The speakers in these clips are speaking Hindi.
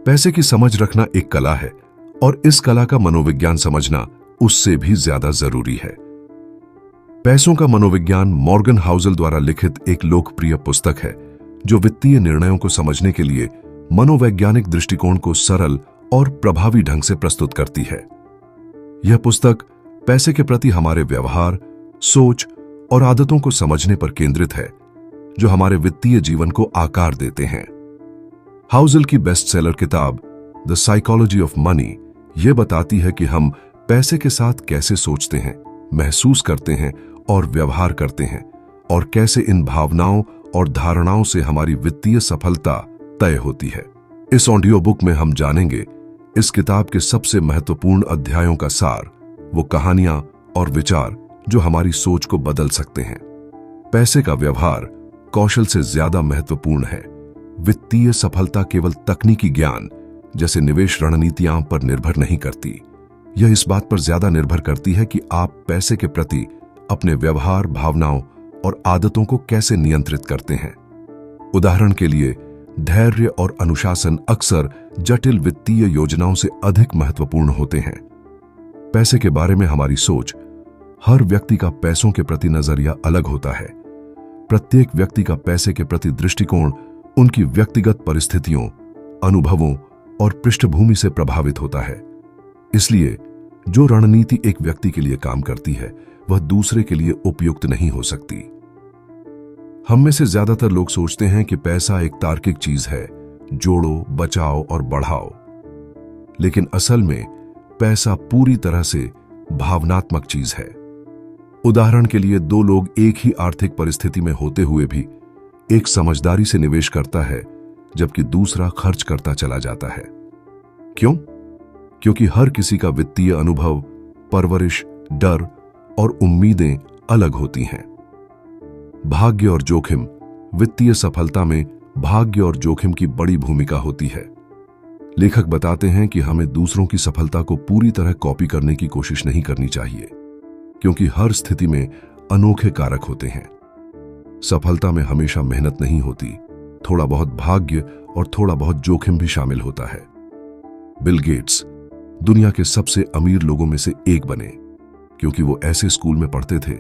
पैसे की समझ रखना एक कला है और इस कला का मनोविज्ञान समझना उससे भी ज्यादा जरूरी है। पैसों का मनोविज्ञान मॉर्गन हाउसल द्वारा लिखित एक लोकप्रिय पुस्तक है जो वित्तीय निर्णयों को समझने के लिए मनोवैज्ञानिक दृष्टिकोण को सरल और प्रभावी ढंग से प्रस्तुत करती है। यह पुस्तक पैसे के प्रति हमारे व्यवहार, सोच और आदतों को समझने पर केंद्रित है जो हमारे वित्तीय जीवन को आकार देते हैं। हाउसल की बेस्टसेलर किताब द साइकोलॉजी ऑफ मनी यह बताती है कि हम पैसे के साथ कैसे सोचते हैं, महसूस करते हैं और व्यवहार करते हैं और कैसे इन भावनाओं और धारणाओं से हमारी वित्तीय सफलता तय होती है। इस ऑडियो बुक में हम जानेंगे इस किताब के सबसे महत्वपूर्ण अध्यायों का सार, वो कहानियां और विचार जो हमारी सोच को बदल सकते हैं। पैसे का व्यवहार कौशल से ज्यादा महत्वपूर्ण है। वित्तीय सफलता केवल तकनीकी ज्ञान जैसे निवेश रणनीतियां पर निर्भर नहीं करती। यह इस बात पर ज्यादा निर्भर करती है कि आप पैसे के प्रति अपने व्यवहार, भावनाओं और आदतों को कैसे नियंत्रित करते हैं। उदाहरण के लिए, धैर्य और अनुशासन अक्सर जटिल वित्तीय योजनाओं से अधिक महत्वपूर्ण होते हैं। पैसे के बारे में हमारी सोच, हर व्यक्ति का पैसों के प्रति नजरिया अलग होता है। प्रत्येक व्यक्ति का पैसे के प्रति दृष्टिकोण उनकी व्यक्तिगत परिस्थितियों, अनुभवों और पृष्ठभूमि से प्रभावित होता है। इसलिए जो रणनीति एक व्यक्ति के लिए काम करती है वह दूसरे के लिए उपयुक्त नहीं हो सकती। हम में से ज्यादातर लोग सोचते हैं कि पैसा एक तार्किक चीज है, जोड़ो, बचाओ और बढ़ाओ। लेकिन असल में पैसा पूरी तरह से भावनात्मक चीज है। उदाहरण के लिए, दो लोग एक ही आर्थिक परिस्थिति में होते हुए भी एक समझदारी से निवेश करता है जबकि दूसरा खर्च करता चला जाता है। क्यों? क्योंकि हर किसी का वित्तीय अनुभव, परवरिश, डर और उम्मीदें अलग होती हैं। भाग्य और जोखिम। वित्तीय सफलता में भाग्य और जोखिम की बड़ी भूमिका होती है। लेखक बताते हैं कि हमें दूसरों की सफलता को पूरी तरह कॉपी करने की कोशिश नहीं करनी चाहिए, क्योंकि हर स्थिति में अनोखे कारक होते हैं। सफलता में हमेशा मेहनत नहीं होती, थोड़ा बहुत भाग्य और थोड़ा बहुत जोखिम भी शामिल होता है। बिल गेट्स दुनिया के सबसे अमीर लोगों में से एक बने क्योंकि वो ऐसे स्कूल में पढ़ते थे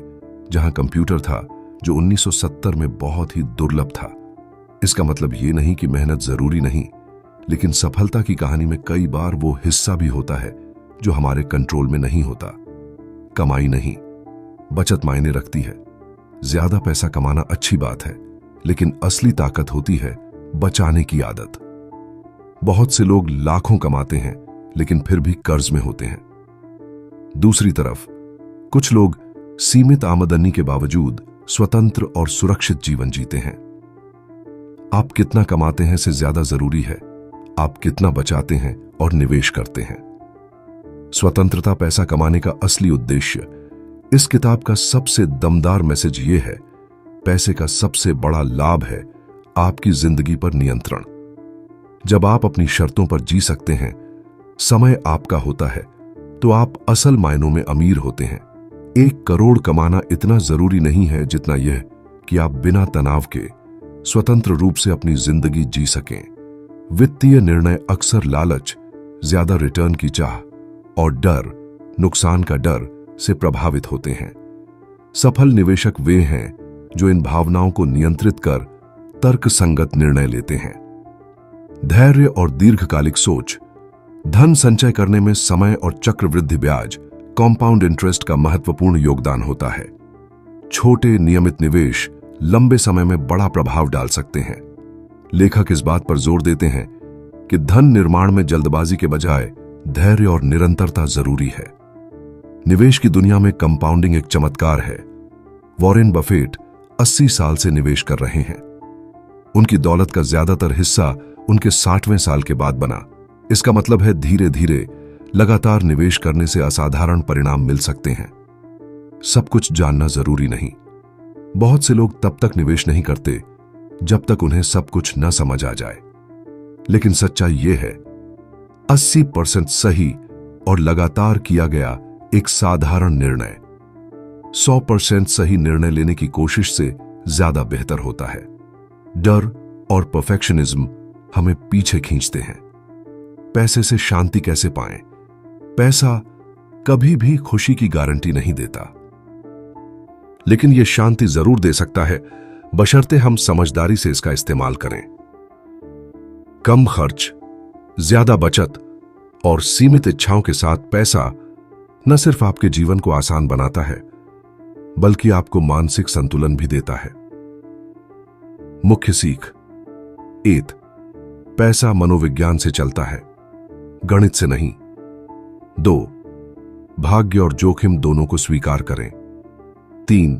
जहां कंप्यूटर था जो 1970 में बहुत ही दुर्लभ था। इसका मतलब ये नहीं कि मेहनत जरूरी नहीं, लेकिन सफलता की कहानी में कई बार वो हिस्सा भी होता है जो हमारे कंट्रोल में नहीं होता। कमाई नहीं, बचत मायने रखती है। ज्यादा पैसा कमाना अच्छी बात है, लेकिन असली ताकत होती है बचाने की आदत। बहुत से लोग लाखों कमाते हैं लेकिन फिर भी कर्ज में होते हैं। दूसरी तरफ कुछ लोग सीमित आमदनी के बावजूद स्वतंत्र और सुरक्षित जीवन जीते हैं। आप कितना कमाते हैं से ज्यादा जरूरी है आप कितना बचाते हैं और निवेश करते हैं। स्वतंत्रता पैसा कमाने का असली उद्देश्य। इस किताब का सबसे दमदार मैसेज ये है, पैसे का सबसे बड़ा लाभ है आपकी जिंदगी पर नियंत्रण। जब आप अपनी शर्तों पर जी सकते हैं, समय आपका होता है, तो आप असल मायनों में अमीर होते हैं। 1 करोड़ कमाना इतना जरूरी नहीं है जितना यह कि आप बिना तनाव के स्वतंत्र रूप से अपनी जिंदगी जी सकें। वित्तीय निर्णय अक्सर लालच, ज्यादा रिटर्न की चाह और डर, नुकसान का डर से प्रभावित होते हैं। सफल निवेशक वे हैं जो इन भावनाओं को नियंत्रित कर तर्कसंगत निर्णय लेते हैं। धैर्य और दीर्घकालिक सोच। धन संचय करने में समय और चक्रवृद्धि ब्याज, कंपाउंड इंटरेस्ट का महत्वपूर्ण योगदान होता है। छोटे नियमित निवेश लंबे समय में बड़ा प्रभाव डाल सकते हैं। लेखक इस बात पर जोर देते हैं कि धन निर्माण में जल्दबाजी के बजाय धैर्य और निरंतरता जरूरी है। निवेश की दुनिया में कंपाउंडिंग एक चमत्कार है। वॉरेन बफेट 80 साल से निवेश कर रहे हैं। उनकी दौलत का ज्यादातर हिस्सा उनके 60वें साल के बाद बना। इसका मतलब है धीरे धीरे लगातार निवेश करने से असाधारण परिणाम मिल सकते हैं। सब कुछ जानना जरूरी नहीं। बहुत से लोग तब तक निवेश नहीं करते जब तक उन्हें सब कुछ न समझ आ जाए। लेकिन सच्चाई यह है, 80% सही और लगातार किया गया एक साधारण निर्णय 100% सही निर्णय लेने की कोशिश से ज्यादा बेहतर होता है। डर और परफेक्शनिज्म हमें पीछे खींचते हैं। पैसे से शांति कैसे पाएं? पैसा कभी भी खुशी की गारंटी नहीं देता, लेकिन यह शांति जरूर दे सकता है, बशर्ते हम समझदारी से इसका इस्तेमाल करें। कम खर्च, ज्यादा बचत और सीमित इच्छाओं के साथ पैसा न सिर्फ आपके जीवन को आसान बनाता है, बल्कि आपको मानसिक संतुलन भी देता है। मुख्य सीख 1. पैसा मनोविज्ञान से चलता है, गणित से नहीं। 2. भाग्य और जोखिम दोनों को स्वीकार करें। 3.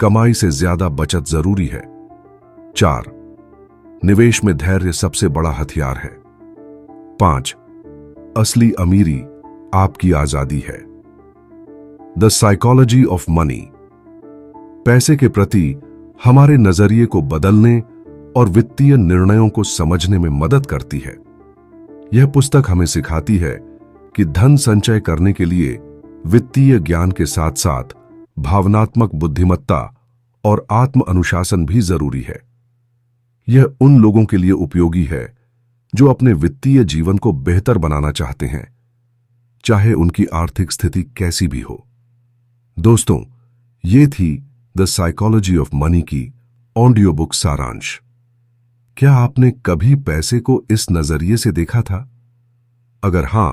कमाई से ज्यादा बचत जरूरी है। 4. निवेश में धैर्य सबसे बड़ा हथियार है। 5. असली अमीरी आपकी आजादी है। द साइकोलॉजी ऑफ मनी पैसे के प्रति हमारे नजरिए को बदलने और वित्तीय निर्णयों को समझने में मदद करती है। यह पुस्तक हमें सिखाती है कि धन संचय करने के लिए वित्तीय ज्ञान के साथ साथ भावनात्मक बुद्धिमत्ता और आत्म अनुशासन भी जरूरी है। यह उन लोगों के लिए उपयोगी है जो अपने वित्तीय जीवन को बेहतर बनाना चाहते हैं, चाहे उनकी आर्थिक स्थिति कैसी भी हो। दोस्तों, ये थी द साइकोलॉजी ऑफ मनी की ऑडियो बुक सारांश। क्या आपने कभी पैसे को इस नजरिए से देखा था? अगर हां,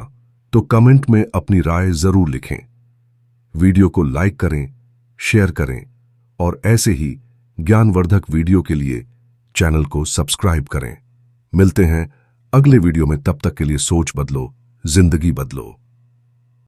तो कमेंट में अपनी राय जरूर लिखें। वीडियो को लाइक करें, शेयर करें और ऐसे ही ज्ञानवर्धक वीडियो के लिए चैनल को सब्सक्राइब करें। मिलते हैं अगले वीडियो में, तब तक के लिए सोच बदलो, जिंदगी बदलो।